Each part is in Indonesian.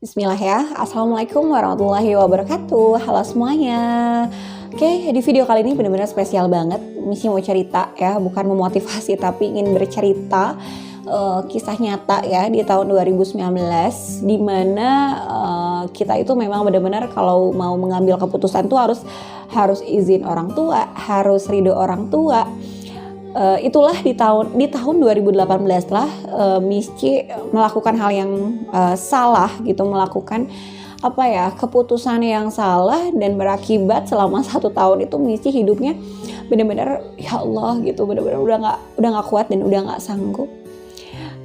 Bismillah ya. Assalamualaikum warahmatullahi wabarakatuh. Halo semuanya. Oke, di video kali ini benar-benar spesial banget. Misi mau cerita ya, bukan memotivasi tapi ingin bercerita kisah nyata ya di tahun 2019, di mana kita itu memang benar-benar kalau mau mengambil keputusan tuh harus izin orang tua, harus ridho orang tua. Itulah di tahun 2018 lah Misci melakukan hal yang salah gitu, melakukan keputusan yang salah dan berakibat selama 1 tahun itu Misci hidupnya benar-benar ya Allah gitu, benar-benar udah nggak kuat dan udah nggak sanggup,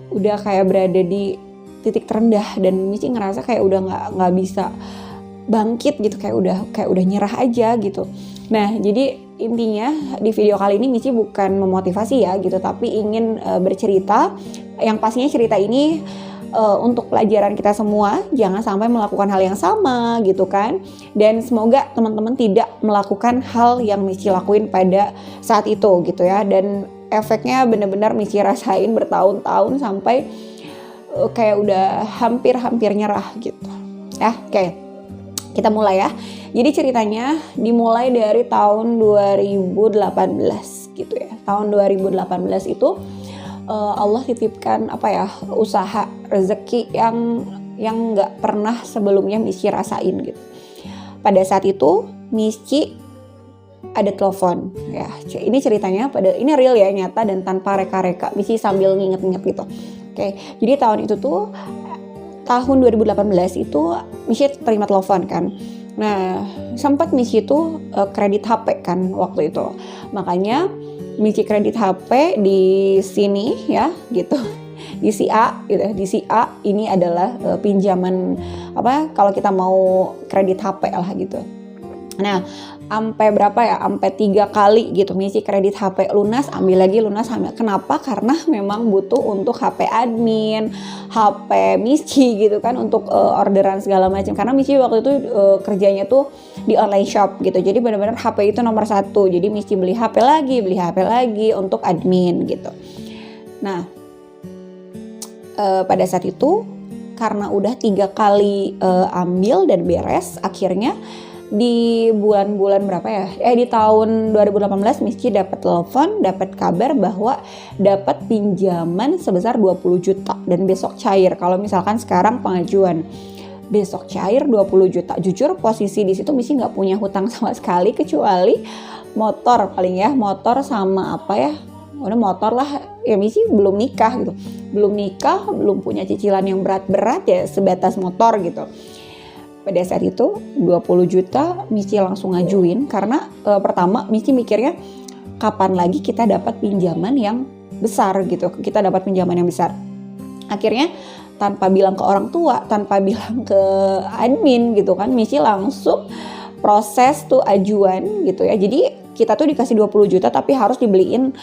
udah kayak berada di titik terendah dan Misci ngerasa kayak udah nggak bisa bangkit gitu, kayak udah nyerah aja gitu. Nah, jadi intinya di video kali ini Misci bukan memotivasi ya gitu, tapi ingin bercerita yang pastinya cerita ini untuk pelajaran kita semua, jangan sampai melakukan hal yang sama gitu kan. Dan semoga teman-teman tidak melakukan hal yang Misci lakuin pada saat itu gitu ya. Dan efeknya benar-benar Misci rasain bertahun-tahun sampai kayak udah hampir nyerah gitu. Ya, oke. Kita mulai ya. Jadi ceritanya dimulai dari tahun 2018 gitu ya. Tahun 2018 itu Allah titipkan usaha rezeki yang nggak pernah sebelumnya Misci rasain gitu. Pada saat itu Misci ada telepon ya. Ini ceritanya ini real ya, nyata dan tanpa reka-reka. Misci sambil nginget-nginget gitu. Oke. Jadi tahun 2018 itu Misci terima telepon kan. Nah, sempat Misci itu kredit HP kan waktu itu. Makanya Misci kredit HP di sini ya gitu. Di si A gitu. Di si A ini adalah pinjaman kalau kita mau kredit HP lah gitu. Nah, sampai 3 kali gitu Misci kredit HP lunas, ambil lagi lunas, ambil. Kenapa? Karena memang butuh untuk HP admin, HP Misci gitu kan, untuk orderan segala macam. Karena Misci waktu itu kerjanya tuh di online shop gitu. Jadi benar-benar HP itu nomor 1. Jadi Misci beli HP lagi untuk admin gitu. Nah, pada saat itu karena udah 3 kali ambil dan beres, akhirnya di bulan-bulan di tahun 2018 Misci dapat telepon, dapat kabar bahwa dapat pinjaman sebesar 20 juta dan besok cair. Kalau misalkan sekarang pengajuan, besok cair 20 juta. Jujur posisi di situ Misci nggak punya hutang sama sekali kecuali motor paling ya, motor sama udah motor lah ya. Misci belum nikah gitu, belum punya cicilan yang berat-berat ya, sebatas motor gitu. Pada saat itu 20 juta Misci langsung ngajuin karena pertama Misci mikirnya kapan lagi kita dapat pinjaman yang besar gitu. Kita dapat pinjaman yang besar. Akhirnya tanpa bilang ke orang tua, tanpa bilang ke admin gitu kan, Misci langsung proses tuh ajuan gitu ya. Jadi kita tuh dikasih 20 juta tapi harus dibeliin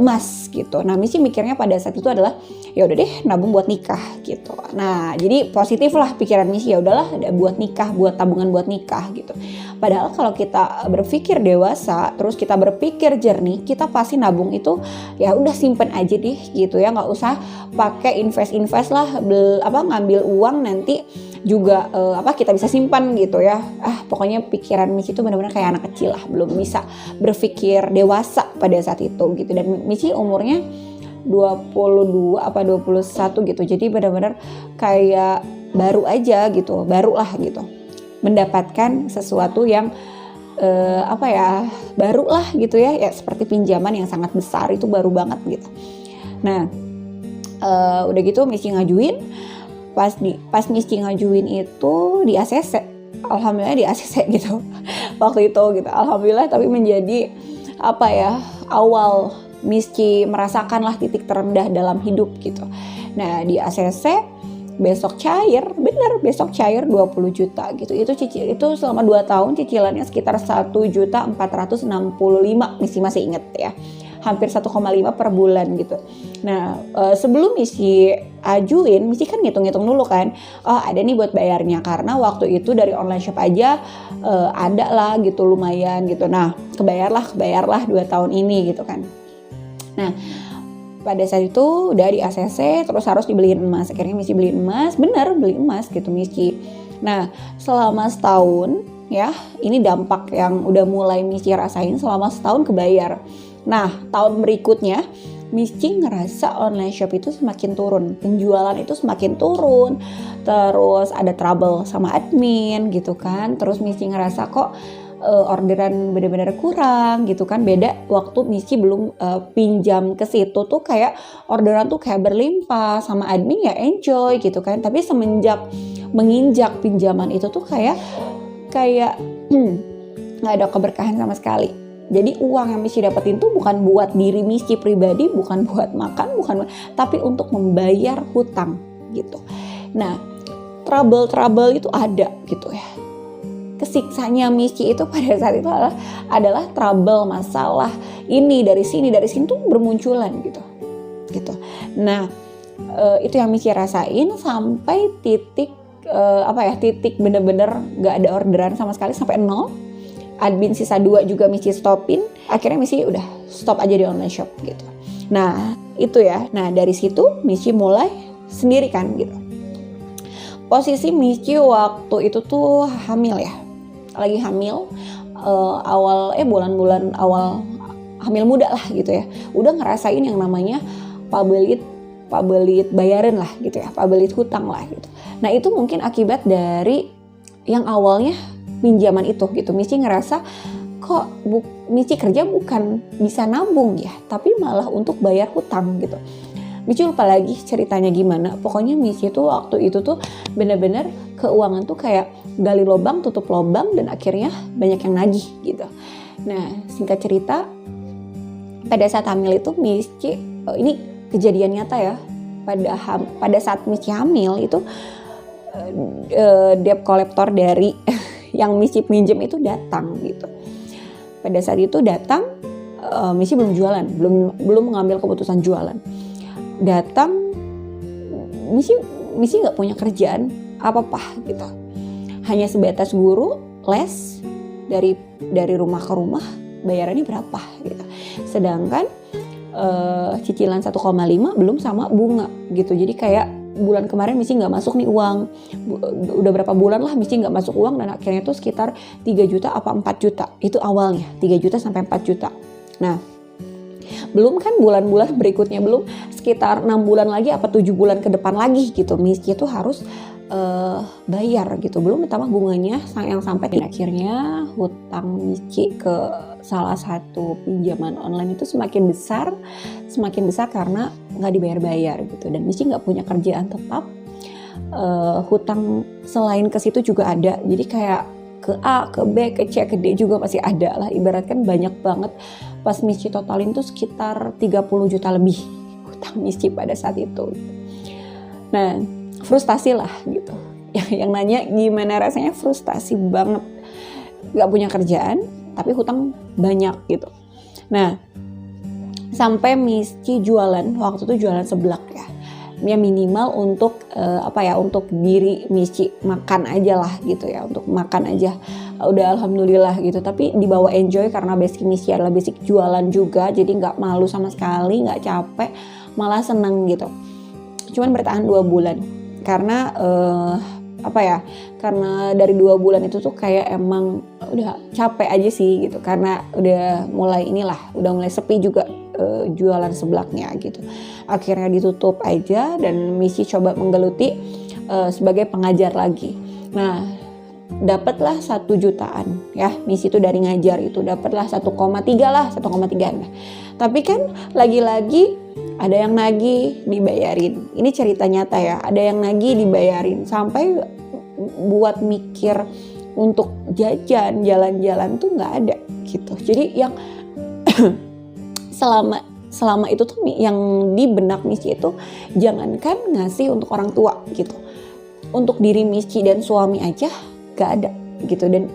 emas gitu. Nah, Misci mikirnya pada saat itu adalah ya udah deh nabung buat nikah gitu. Nah, jadi positif lah pikiran Misci, ya udahlah buat nikah, buat tabungan buat nikah gitu. Padahal kalau kita berpikir dewasa, terus kita berpikir jernih, kita pasti nabung itu ya udah simpen aja deh gitu ya, nggak usah pakai invest lah, ngambil uang nanti juga kita bisa simpan gitu ya. Pokoknya pikiran Misci itu benar-benar kayak anak kecil lah, belum bisa berpikir dewasa pada saat itu gitu. Dan Misci umurnya 22 21 gitu. Jadi benar-benar kayak baru aja gitu, barulah gitu. Mendapatkan sesuatu yang baru lah gitu ya. Ya seperti pinjaman yang sangat besar itu baru banget gitu. Nah, udah gitu Misci ngajuin. Pas Misci ngajuin itu di ACC. Alhamdulillah di ACC gitu. Waktu itu gitu. Alhamdulillah, tapi menjadi awal Misci merasakanlah titik terendah dalam hidup gitu. Nah, di ACC besok cair 20 juta gitu. Itu selama 2 tahun cicilannya sekitar 1.465.000 Misci masih inget ya. Hampir 1,5 per bulan gitu. Nah, sebelum Misci ajuin, Misci kan ngitung-ngitung dulu kan, ada nih buat bayarnya, karena waktu itu dari online shop aja ada lah gitu, lumayan gitu. Nah, kebayarlah 2 tahun ini gitu kan. Nah, pada saat itu udah di ACC, terus harus dibeliin emas. Akhirnya Michi beliin emas, bener beli emas gitu Michi. Nah selama setahun ya, ini dampak yang udah mulai Michi rasain, selama setahun kebayar. Nah tahun berikutnya Michi ngerasa online shop itu semakin turun, penjualan itu semakin turun, terus ada trouble sama admin gitu kan, terus Michi ngerasa kok orderan benar-benar kurang gitu kan. Beda waktu Michi belum pinjam ke situ tuh kayak orderan tuh kayak berlimpah, sama admin ya enjoy gitu kan. Tapi semenjak menginjak pinjaman itu tuh kayak nggak ada keberkahan sama sekali. Jadi uang yang Michi dapetin tuh bukan buat diri Michi pribadi, bukan buat makan, tapi untuk membayar hutang gitu. Nah, trouble itu ada gitu ya. Kesiksanya Michi itu pada saat itu adalah trouble, masalah ini dari sini tuh bermunculan gitu. Nah, itu yang Michi rasain sampai titik bener-bener gak ada orderan sama sekali sampai 0. Admin sisa 2 juga Michi stopin. Akhirnya Michi udah stop aja di online shop gitu. Nah itu ya. Nah dari situ Michi mulai sendiri kan gitu. Posisi Michi waktu itu tuh hamil ya. Lagi hamil. Bulan-bulan awal hamil muda lah gitu ya. Udah ngerasain yang namanya pabelit bayarin lah gitu ya. Pabelit hutang lah gitu. Nah itu mungkin akibat dari yang awalnya pinjaman itu gitu. Michi ngerasa kok Michi kerja bukan bisa nabung ya, tapi malah untuk bayar hutang gitu. Michi lupa lagi ceritanya gimana. Pokoknya Michi tuh waktu itu tuh bener-bener keuangan tuh kayak gali lubang tutup lubang, dan akhirnya banyak yang nagih gitu. Nah singkat cerita, pada saat hamil itu Michi, ini kejadian nyata ya, pada saat Michi hamil itu debt collector dari yang Michi pinjem itu datang gitu. Pada saat itu datang, Michi belum jualan, belum mengambil keputusan jualan. Datang, Michi nggak punya kerjaan apa-apa gitu. Hanya sebatas guru les dari rumah ke rumah, bayarannya berapa gitu. Sedangkan cicilan 1,5 belum sama bunga gitu. Jadi kayak bulan kemarin Michi nggak masuk nih uang, udah berapa bulan lah Michi nggak masuk uang, dan akhirnya itu sekitar 3 juta apa 4 juta itu awalnya, 3 juta sampai 4 juta. Nah belum kan bulan-bulan berikutnya, belum sekitar 6 bulan lagi apa 7 bulan ke depan lagi gitu Michi itu harus bayar gitu, belum ditambah bunganya yang sampai akhirnya hutang Michi ke salah satu pinjaman online itu semakin besar karena nggak dibayar-bayar gitu. Dan Michi nggak punya kerjaan tetap, hutang selain ke situ juga ada, jadi kayak ke A, ke B, ke C, ke D juga masih ada lah. Ibaratkan banyak banget. Pas Michi totalin tuh sekitar 30 juta lebih hutang Michi pada saat itu. Nah frustasi lah gitu. Yang nanya gimana rasanya, frustasi banget. Gak punya kerjaan tapi hutang banyak gitu. Nah sampai Michi jualan, waktu itu jualan seblak ya. Ya minimal untuk untuk diri Michi makan aja lah gitu ya, untuk makan aja udah alhamdulillah gitu. Tapi dibawa enjoy karena basic Michi adalah basic jualan juga, jadi nggak malu sama sekali, nggak capek, malah seneng gitu. Cuman bertahan 2 bulan karena karena dari 2 bulan itu tuh kayak emang udah capek aja sih gitu, karena udah mulai sepi juga jualan seblaknya gitu. Akhirnya ditutup aja dan Michi coba menggeluti sebagai pengajar lagi. Nah dapatlah 1 jutaan ya, Michi itu dari ngajar itu dapatlah 1,3 lah, 1,3. Nah, tapi kan lagi-lagi ada yang nagih dibayarin. Ini cerita nyata ya, ada yang nagih dibayarin sampai buat mikir untuk jalan-jalan tuh nggak ada gitu. Jadi yang selama itu tuh yang di benak Michi itu jangankan ngasih untuk orang tua gitu, untuk diri Michi dan suami aja nggak ada gitu. Dan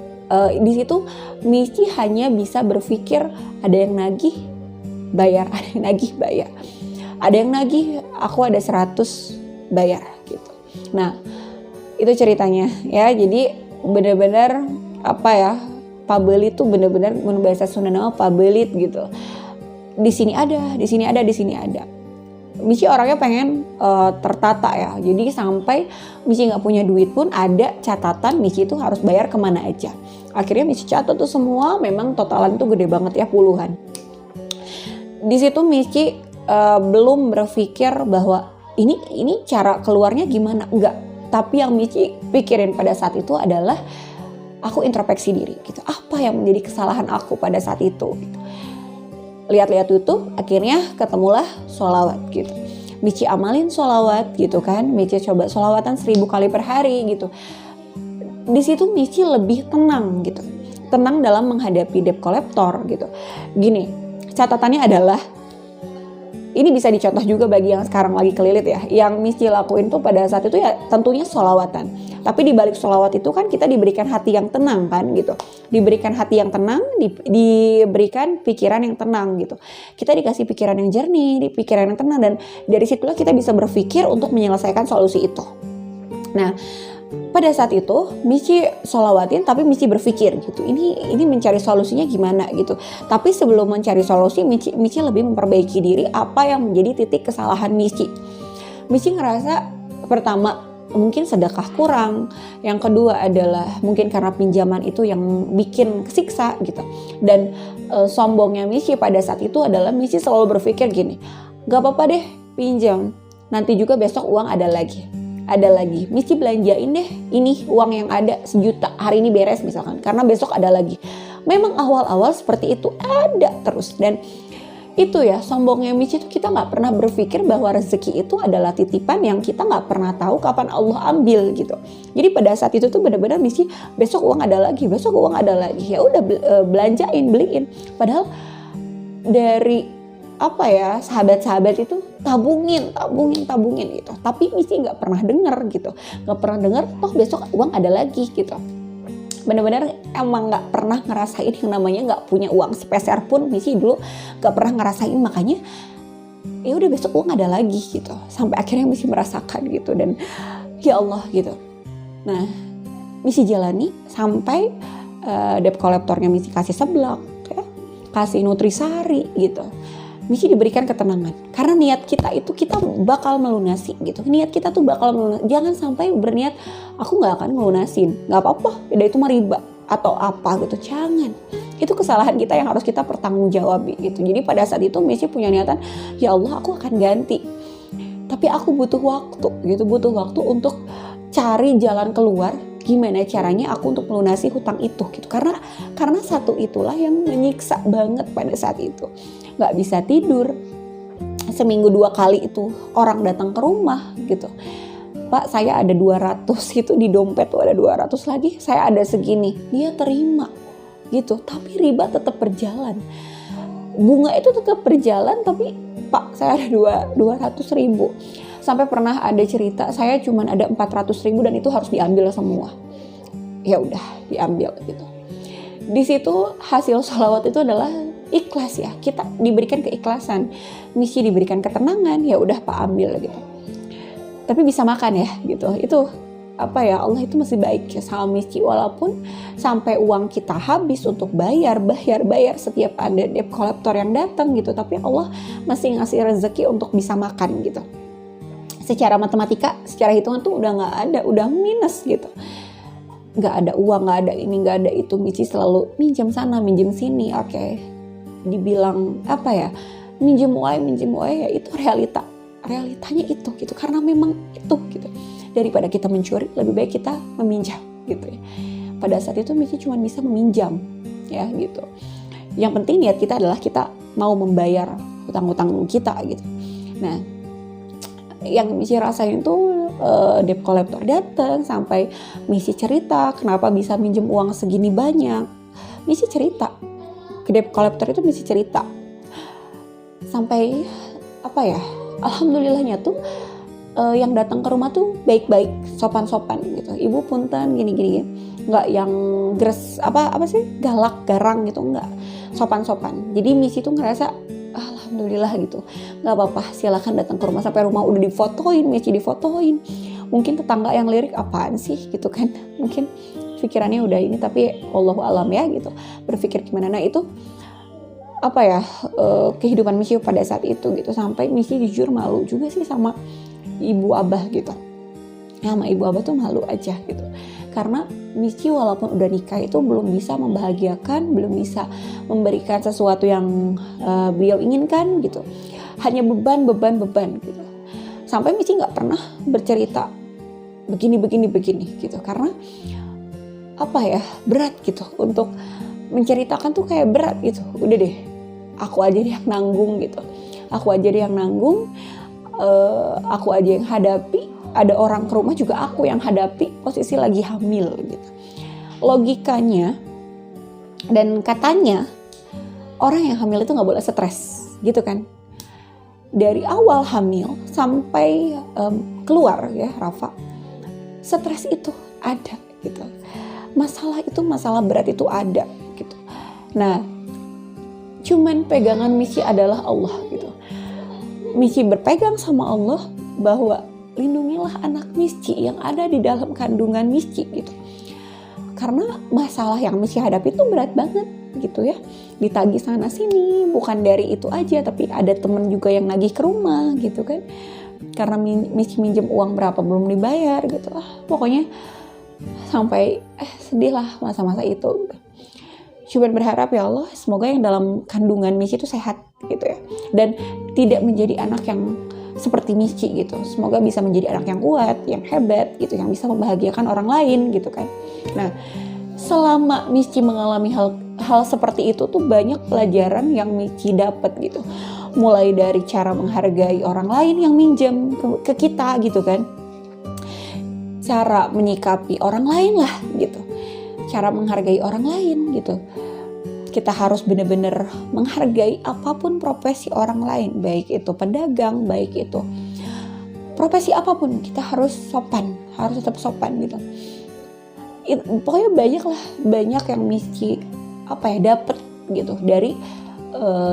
di situ Michi hanya bisa berpikir ada yang nagih bayar, ada yang nagih bayar, ada yang nagih aku ada 100 bayar gitu. Nah itu ceritanya ya. Jadi benar-benar pabelit tuh benar-benar bahasa Sunda nama pabelit gitu. Di sini ada. Michi orangnya pengen tertata ya, jadi sampai Michi nggak punya duit pun ada catatan Michi itu harus bayar kemana aja. Akhirnya Michi catat tuh semua, memang totalan tuh gede banget ya, puluhan. Di situ Michi belum berpikir bahwa ini cara keluarnya gimana, enggak. Tapi yang Michi pikirin pada saat itu adalah aku introspeksi diri gitu. Apa yang menjadi kesalahan aku pada saat itu gitu. Lihat-lihat YouTube, akhirnya ketemulah sholawat gitu. Michi amalin sholawat gitu kan. Michi coba sholawatan 1000 kali per hari gitu. Di situ Michi lebih tenang gitu. Tenang dalam menghadapi debt collector gitu. Gini, catatannya adalah, ini bisa dicontoh juga bagi yang sekarang lagi kelilit ya. Yang Michi lakuin tuh pada saat itu ya tentunya sholawatan. Tapi di balik sholawat itu kan kita diberikan hati yang tenang kan gitu. Diberikan hati yang tenang, diberikan pikiran yang tenang gitu. Kita dikasih pikiran yang jernih, pikiran yang tenang, dan dari situlah kita bisa berpikir untuk menyelesaikan solusi itu. Nah, pada saat itu Michi sholawatin, tapi Michi berpikir gitu, ini mencari solusinya gimana gitu. Tapi sebelum mencari solusi, Michi lebih memperbaiki diri. Apa yang menjadi titik kesalahan Michi? Michi ngerasa pertama mungkin sedekah kurang, yang kedua adalah mungkin karena pinjaman itu yang bikin kesiksa gitu. Dan sombongnya Michi pada saat itu adalah Michi selalu berpikir gini, gak apa-apa deh pinjam, nanti juga besok uang ada lagi. Michi belanjain deh ini uang yang ada 1 juta, hari ini beres misalkan, karena besok ada lagi. Memang awal-awal seperti itu ada terus, dan itu ya sombongnya Michi itu, kita nggak pernah berpikir bahwa rezeki itu adalah titipan yang kita nggak pernah tahu kapan Allah ambil gitu. Jadi pada saat itu tuh benar-benar Michi, besok uang ada lagi, ya udah belanjain, beliin. Padahal dari sahabat-sahabat itu tabungin gitu. Tapi Michi nggak pernah dengar gitu, toh besok uang ada lagi gitu. Benar-benar emang nggak pernah ngerasain yang namanya nggak punya uang sepeser pun. Michi dulu nggak pernah ngerasain, makanya ya udah besok uang ada lagi gitu. Sampai akhirnya Michi merasakan gitu, dan ya Allah gitu. Nah, Michi jalani sampai debt collectornya Michi kasih seblak, ya, kasih nutrisari gitu. Michi diberikan ketenangan karena niat kita itu kita bakal melunasi gitu. Niat kita tuh bakal melunasi. Jangan sampai berniat aku nggak akan melunasin, nggak apa-apa, itu mah riba atau apa gitu. Jangan. Itu kesalahan kita yang harus kita pertanggungjawabi gitu. Jadi pada saat itu Michi punya niatan, ya Allah aku akan ganti. Tapi aku butuh waktu gitu, untuk cari jalan keluar. Gimana caranya aku untuk melunasi hutang itu gitu. Karena satu itulah yang menyiksa banget pada saat itu. Gak bisa tidur, seminggu 2 kali itu orang datang ke rumah gitu, Pak saya ada 200 gitu, di dompet tuh ada 200 lagi, saya ada segini, dia terima gitu. Tapi riba tetap berjalan, bunga itu tetap berjalan, tapi Pak saya ada 200 ribu. Sampai pernah ada cerita saya cuman ada 400 ribu dan itu harus diambil semua. Ya udah diambil gitu. Di situ hasil sholawat itu adalah ikhlas ya, kita diberikan keikhlasan. Michi diberikan ketenangan, ya udah Pak ambil gitu. Tapi bisa makan ya gitu. Itu Allah itu masih baik ya sama Michi, walaupun sampai uang kita habis untuk bayar setiap ada debt collector yang datang gitu, tapi Allah masih ngasih rezeki untuk bisa makan gitu. Secara matematika, secara hitungan tuh udah nggak ada, udah minus gitu. Nggak ada uang, nggak ada ini, nggak ada itu. Michi selalu minjem sana, minjem sini. Oke. Dibilang minjem uang ya itu realitanya itu gitu, karena memang itu gitu. Daripada kita mencuri, lebih baik kita meminjam gitu ya. Pada saat itu Michi cuma bisa meminjam ya gitu. Yang penting niat kita adalah kita mau membayar hutang-hutang kita gitu. Nah, yang Michi rasain tuh debt collector datang, sampai Michi cerita kenapa bisa minjem uang segini banyak. Michi cerita ke debt collector itu, Michi cerita sampai alhamdulillahnya tuh yang datang ke rumah tuh baik-baik, sopan-sopan gitu. Ibu punten gini-gini, nggak yang gres galak garang gitu, nggak, sopan-sopan. Jadi Michi tuh ngerasa alhamdulillah gitu, nggak apa-apa, silakan datang ke rumah. Sampai rumah udah difotoin, Michi difotoin. Mungkin tetangga yang lirik apaan sih gitu kan, mungkin pikirannya udah ini, tapi wallahu alam ya gitu, berpikir gimana. Nah itu apa ya, kehidupan Misy pada saat itu gitu. Sampai Misy jujur malu juga sih sama ibu abah gitu. Sama ibu abah tuh malu aja gitu. Karena Misy walaupun udah nikah itu belum bisa membahagiakan, belum bisa memberikan sesuatu yang beliau inginkan gitu. Hanya beban gitu. Sampai Misy nggak pernah bercerita begini gitu. Karena apa ya, berat gitu untuk menceritakan tuh, kayak berat gitu. Udah deh, aku aja deh yang nanggung gitu. Aku aja deh yang nanggung, aku aja yang hadapi. Ada orang ke rumah juga aku yang hadapi, posisi lagi hamil gitu. Logikanya dan katanya orang yang hamil itu nggak boleh stres gitu kan. Dari awal hamil sampai keluar ya Rafa, stres itu ada gitu. Masalah berat itu ada gitu. Nah, cuman pegangan Misy adalah Allah gitu. Misy berpegang sama Allah bahwa lindungilah anak Misy yang ada di dalam kandungan Misy gitu. Karena masalah yang Misy hadapi itu berat banget gitu ya. Ditagih sana sini, bukan dari itu aja, tapi ada temen juga yang nagih ke rumah gitu kan. Karena Misy minjem uang berapa belum dibayar gitu. Pokoknya sampai sedih lah masa-masa itu. Cuman berharap ya Allah, semoga yang dalam kandungan Misy itu sehat gitu ya. Dan tidak menjadi anak yang seperti Misy gitu. Semoga bisa menjadi anak yang kuat, yang hebat gitu, yang bisa membahagiakan orang lain gitu kan. Nah, selama Misy mengalami hal seperti itu tuh banyak pelajaran yang Misy dapat gitu. Mulai dari cara menghargai orang lain yang minjem ke kita gitu kan. Cara menyikapi orang lain lah gitu. Cara menghargai orang lain gitu. Kita harus benar-benar menghargai apapun profesi orang lain, baik itu pedagang, baik itu profesi apapun, kita harus sopan, harus tetap sopan gitu. Pokoknya banyak yang Misy dapat gitu dari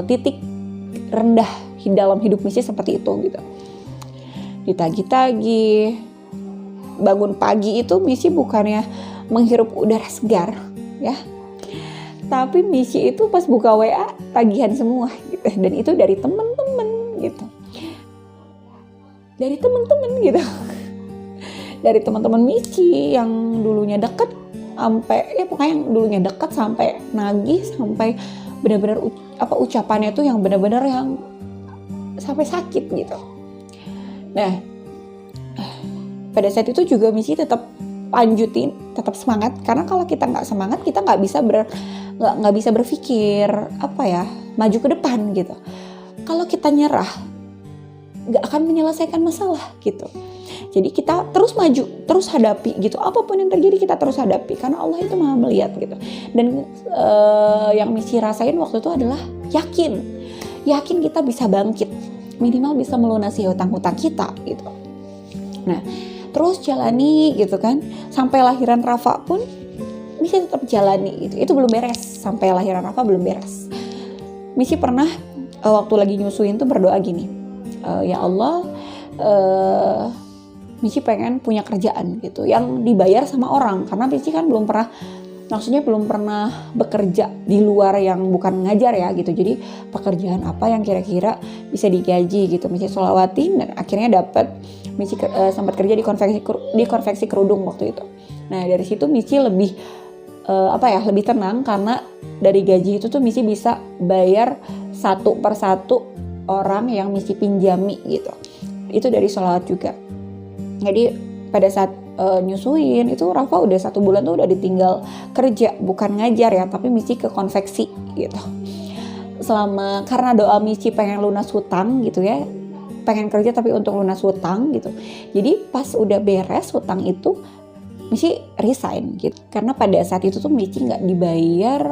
titik rendah dalam hidup Misy seperti itu gitu. Ditagi-tagi, bangun pagi itu Misy bukannya menghirup udara segar ya. Tapi Misy itu pas buka WA tagihan semua gitu. Dan itu dari teman-teman gitu. Dari teman-teman gitu. Dari teman-teman Misy yang dulunya deket sampai pokoknya yang dulunya deket sampai nagih, sampai benar-benar ucapannya tuh yang benar-benar yang sampai sakit gitu. Nah, pada saat itu juga Misy tetap lanjutin, tetap semangat, karena kalau kita nggak semangat kita nggak bisa berpikir maju ke depan gitu. Kalau kita nyerah nggak akan menyelesaikan masalah gitu. Jadi kita terus maju, terus hadapi gitu. Apapun yang terjadi kita terus hadapi karena Allah itu Maha melihat gitu. Dan yang Misy rasain waktu itu adalah yakin kita bisa bangkit, minimal bisa melunasi hutang-hutang kita gitu. Nah, terus jalani gitu kan, sampai lahiran Rafa pun Misy tetap jalani gitu. Itu belum beres, sampai lahiran Rafa belum beres. Misy pernah waktu lagi nyusuin tuh berdoa gini, ya Allah, Misy pengen punya kerjaan gitu yang dibayar sama orang, karena Misy kan belum pernah bekerja di luar yang bukan ngajar ya gitu. Jadi pekerjaan apa yang kira-kira bisa digaji gitu. Misy sholawatin dan akhirnya dapat. Misy sempat kerja di konveksi kerudung waktu itu. Nah dari situ Misy lebih lebih tenang, karena dari gaji itu tuh Misy bisa bayar satu persatu orang yang Misy pinjami gitu. Itu dari sholawat juga. Jadi pada saat nyusuin itu Rafa udah 1 bulan tuh udah ditinggal kerja, bukan ngajar ya, tapi Misy ke konveksi gitu. Karena doa Misy pengen lunas hutang gitu ya, pengen kerja tapi untuk lunas hutang gitu. Jadi pas udah beres hutang itu Misy resign gitu. Karena pada saat itu tuh Misy nggak dibayar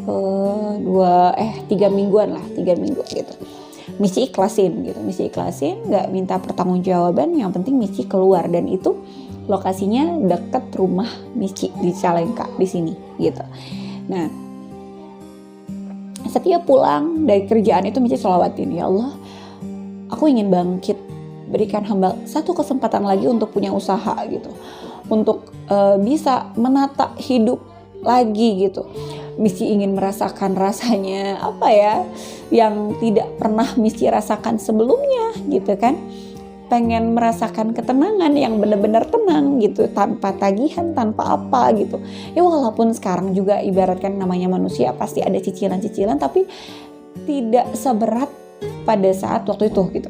3 mingguan lah, 3 minggu gitu. Misy ikhlasin, nggak minta pertanggungjawaban, yang penting Misy keluar, dan itu lokasinya dekat rumah Misy di Cicalengka di sini gitu. Nah, setiap pulang dari kerjaan itu Misy sholawatin, ya Allah, aku ingin bangkit, berikan hamba satu kesempatan lagi untuk punya usaha gitu, untuk bisa menata hidup lagi gitu. Missy ingin merasakan rasanya apa ya, yang tidak pernah Missy rasakan sebelumnya gitu kan. Pengen merasakan ketenangan yang benar-benar tenang gitu, tanpa tagihan, tanpa apa gitu. Ya walaupun sekarang juga ibaratkan namanya manusia pasti ada cicilan-cicilan, tapi tidak seberat pada saat waktu itu gitu.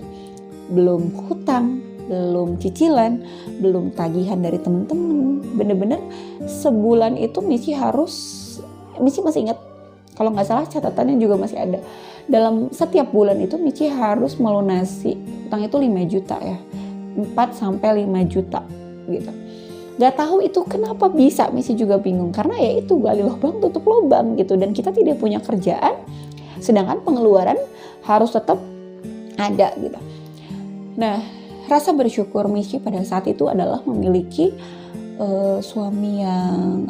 Belum hutang, belum cicilan, belum tagihan dari teman-teman. Bener-bener sebulan itu Missy masih ingat, kalau nggak salah catatannya juga masih ada. Dalam setiap bulan itu Missy harus melunasi utang itu 5 juta ya. 4-5 juta gitu. Gak tahu itu kenapa bisa, Missy juga bingung. Karena ya itu gali lubang tutup lubang gitu. Dan kita tidak punya kerjaan, sedangkan pengeluaran harus tetap ada gitu. Nah, rasa bersyukur Missy pada saat itu adalah memiliki suami yang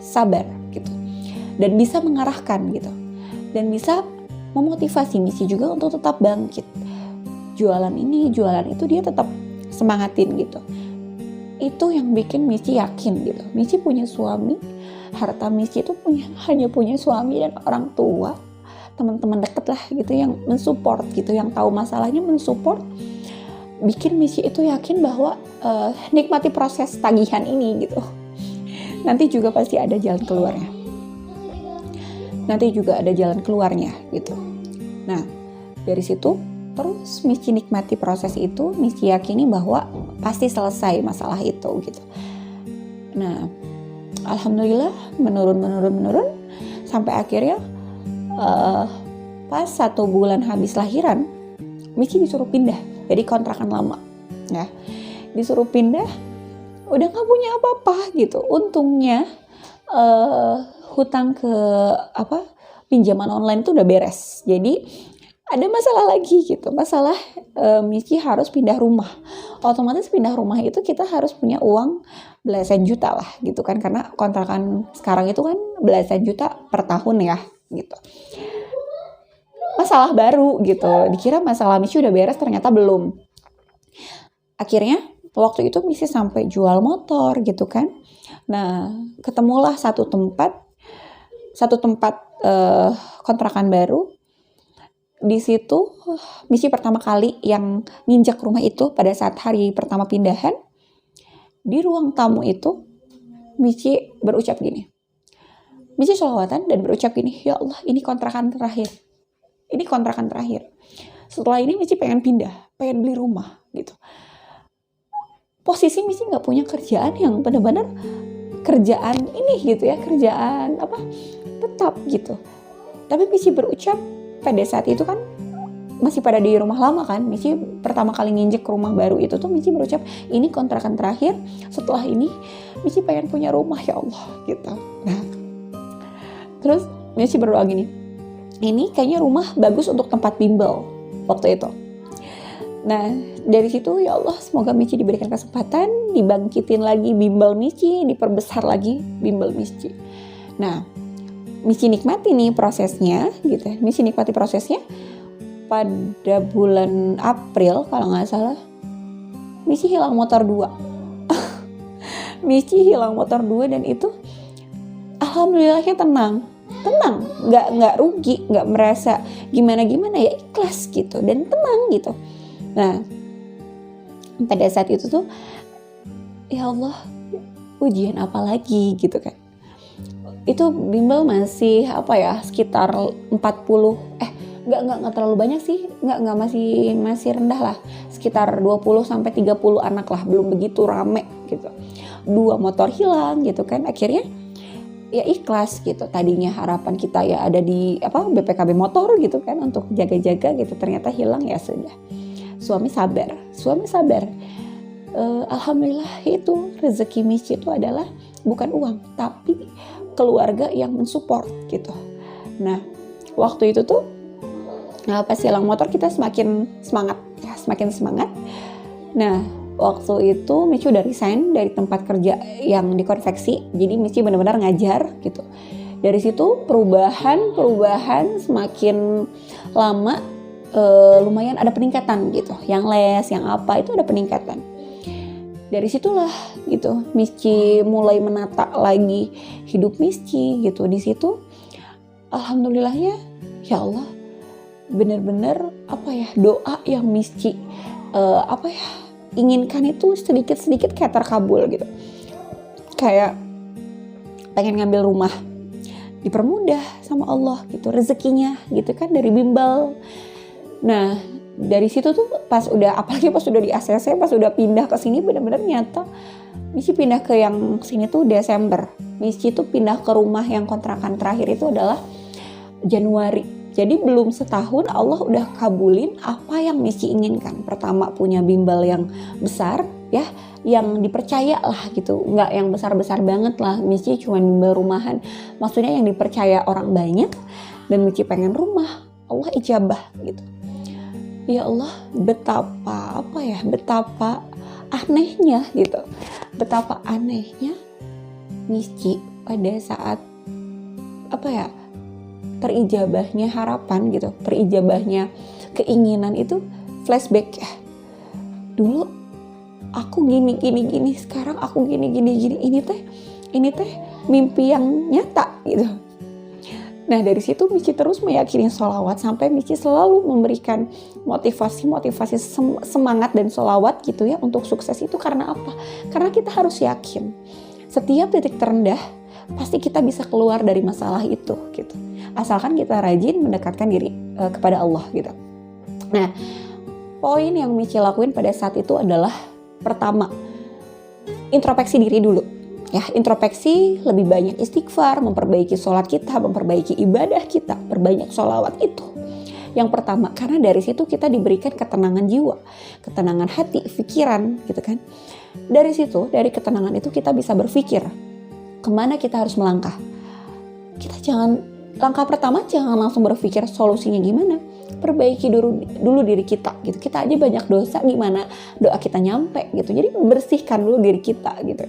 sabar gitu. Dan bisa mengarahkan gitu. Dan bisa memotivasi Missy juga untuk tetap bangkit. Jualan ini, jualan itu dia tetap semangatin gitu. Itu yang bikin Missy yakin gitu. Missy punya suami, harta Missy itu hanya punya suami dan orang tua, teman-teman deket lah gitu yang mensupport gitu, yang tahu masalahnya mensupport. Bikin Missy itu yakin bahwa nikmati proses tagihan ini gitu. Nanti juga pasti ada jalan keluarnya. Gitu. Nah, dari situ terus Missy nikmati proses itu, Missy yakini bahwa pasti selesai masalah itu gitu. Nah, alhamdulillah menurun sampai akhirnya pas 1 bulan habis lahiran, Missy disuruh pindah dari kontrakan lama ya. Disuruh pindah, udah gak punya apa-apa gitu. Untungnya hutang ke pinjaman online itu udah beres. Jadi ada masalah lagi gitu. Masalah Missy harus pindah rumah. Otomatis pindah rumah itu kita harus punya uang belasan juta lah gitu kan. Karena kontrakan sekarang itu kan belasan juta per tahun ya gitu. Masalah baru gitu. Dikira masalah Missy udah beres, ternyata belum. Akhirnya waktu itu Missy sampai jual motor gitu kan. Nah, ketemulah satu tempat kontrakan baru. Di situ Missy pertama kali yang nginjak rumah itu pada saat hari pertama pindahan. Di ruang tamu itu Missy berucap gini. Missy sholawatan dan berucap gini, ya Allah, ini kontrakan terakhir. Setelah ini Missy pengen pindah, pengen beli rumah gitu. Posisi Missy nggak punya kerjaan yang benar-benar kerjaan ini gitu ya, kerjaan tetap gitu. Tapi Missy berucap pada saat itu kan masih pada di rumah lama kan. Missy pertama kali nginjek rumah baru itu tuh Missy berucap, ini kontrakan terakhir, setelah ini Missy pengen punya rumah ya Allah gitu. Nah, terus Missy berdoa gini, ini kayaknya rumah bagus untuk tempat bimbel waktu itu. Nah, dari situ ya Allah, semoga Missy diberikan kesempatan, dibangkitin lagi bimbel Missy, diperbesar lagi bimbel Missy. Nah, Missy nikmati nih prosesnya gitu. Missy nikmati prosesnya pada bulan April kalau nggak salah. Missy hilang motor 2. Missy hilang motor 2 dan itu alhamdulillahnya tenang, nggak rugi, nggak merasa gimana ya, ikhlas gitu dan tenang gitu. Nah, pada saat itu tuh ya Allah, ujian apa lagi gitu kan. Itu bimbel masih sekitar 40, nggak terlalu banyak sih, nggak masih rendah lah, sekitar 20-30 anak lah, belum begitu rame gitu. 2 motor hilang gitu kan. Akhirnya ya ikhlas gitu. Tadinya harapan kita ya ada di BPKB motor gitu kan untuk jaga-jaga gitu, ternyata hilang, ya sudah. Suami sabar. Alhamdulillah itu rezeki Missy itu adalah bukan uang, tapi keluarga yang mensupport gitu. Nah, waktu itu tuh pas hilang motor kita semakin semangat. Nah, waktu itu Missy udah resign dari tempat kerja yang di konveksi, jadi Missy benar-benar ngajar gitu. Dari situ perubahan semakin lama, lumayan ada peningkatan gitu. Yang les, yang itu ada peningkatan. Dari situlah gitu Missy mulai menata lagi hidup Missy gitu. Di situ alhamdulillahnya ya Allah, bener-bener doa yang Misci inginkan itu sedikit-sedikit kayak terkabul gitu. Kayak pengen ngambil rumah, dipermudah sama Allah gitu rezekinya gitu kan, dari bimbel. Nah dari situ tuh apalagi pas udah di ACC, pas udah pindah ke sini, benar-benar nyata Misci pindah ke yang sini tuh Desember. Misci tuh pindah ke rumah yang kontrakan terakhir itu adalah Januari. Jadi belum setahun Allah udah kabulin apa yang Misci inginkan. Pertama punya bimbel yang besar ya, yang dipercaya lah gitu, nggak yang besar-besar banget lah. Misci cuma bimbel rumahan, maksudnya yang dipercaya orang banyak. Dan Misci pengen rumah, Allah ijabah gitu. Ya Allah, betapa anehnya gitu, betapa anehnya Misci pada saat terijabahnya harapan gitu, terijabahnya keinginan itu flashback ya. Dulu aku gini, sekarang aku gini. Ini teh mimpi yang nyata gitu. Nah dari situ Misci terus meyakini sholawat, sampai Misci selalu memberikan motivasi semangat dan sholawat gitu ya untuk sukses itu. Karena apa? Karena kita harus yakin setiap titik terendah pasti kita bisa keluar dari masalah itu gitu. Asalkan kita rajin mendekatkan diri kepada Allah gitu. Nah, poin yang Misci lakuin pada saat itu adalah pertama, introspeksi diri dulu. Ya, introspeksi, lebih banyak istighfar, memperbaiki sholat kita, memperbaiki ibadah kita, perbanyak sholawat itu. Yang pertama, karena dari situ kita diberikan ketenangan jiwa, ketenangan hati, pikiran gitu kan. Dari situ, dari ketenangan itu kita bisa berpikir kemana kita harus melangkah. Langkah pertama jangan langsung berpikir solusinya gimana. Perbaiki dulu diri kita gitu. Kita aja banyak dosa, gimana doa kita nyampe gitu. Jadi bersihkan dulu diri kita gitu.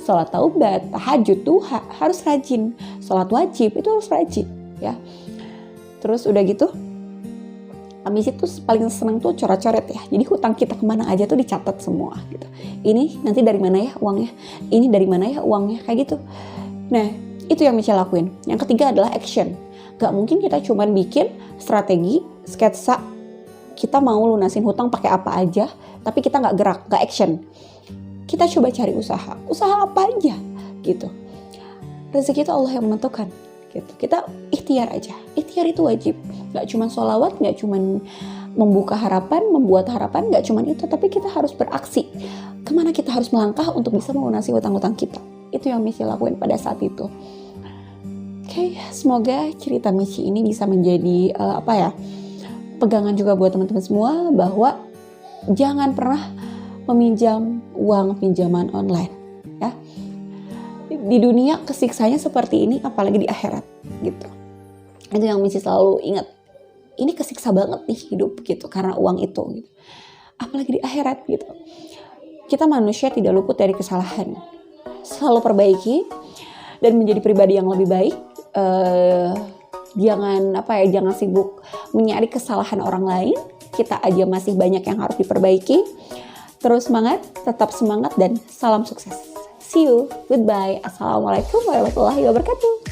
Sholat taubat, tahajud tuh harus rajin. Sholat wajib itu harus rajin ya. Terus udah gitu, habis itu paling seneng tuh coret-coret ya. Jadi hutang kita kemana aja tuh dicatat semua gitu. Ini nanti dari mana ya uangnya? Ini dari mana ya uangnya? Kayak gitu. Nah itu yang Misci lakuin. Yang ketiga adalah action. Gak mungkin kita cuman bikin strategi, sketsa, kita mau lunasin hutang pakai apa aja, tapi kita gak gerak, gak action. Kita coba cari usaha apa aja gitu. Rezeki itu Allah yang menentukan gitu. Kita ikhtiar aja, ikhtiar itu wajib. Gak cuma sholawat, gak cuma membuka harapan, membuat harapan, gak cuma itu, tapi kita harus beraksi. Kemana kita harus melangkah untuk bisa melunasi hutang-hutang kita. Itu yang Misci lakuin pada saat itu. Oke, semoga cerita Misci ini bisa menjadi pegangan juga buat teman-teman semua, bahwa jangan pernah meminjam uang pinjaman online ya. Di dunia kesiksanya seperti ini, apalagi di akhirat gitu. Itu yang Misci selalu ingat. Ini kesiksa banget nih hidup gitu karena uang itu gitu. Apalagi di akhirat gitu. Kita manusia tidak luput dari kesalahan. Selalu perbaiki dan menjadi pribadi yang lebih baik. Jangan sibuk mencari kesalahan orang lain. Kita aja masih banyak yang harus diperbaiki. Terus semangat, tetap semangat, dan salam sukses. See you, goodbye, assalamualaikum warahmatullahi wabarakatuh.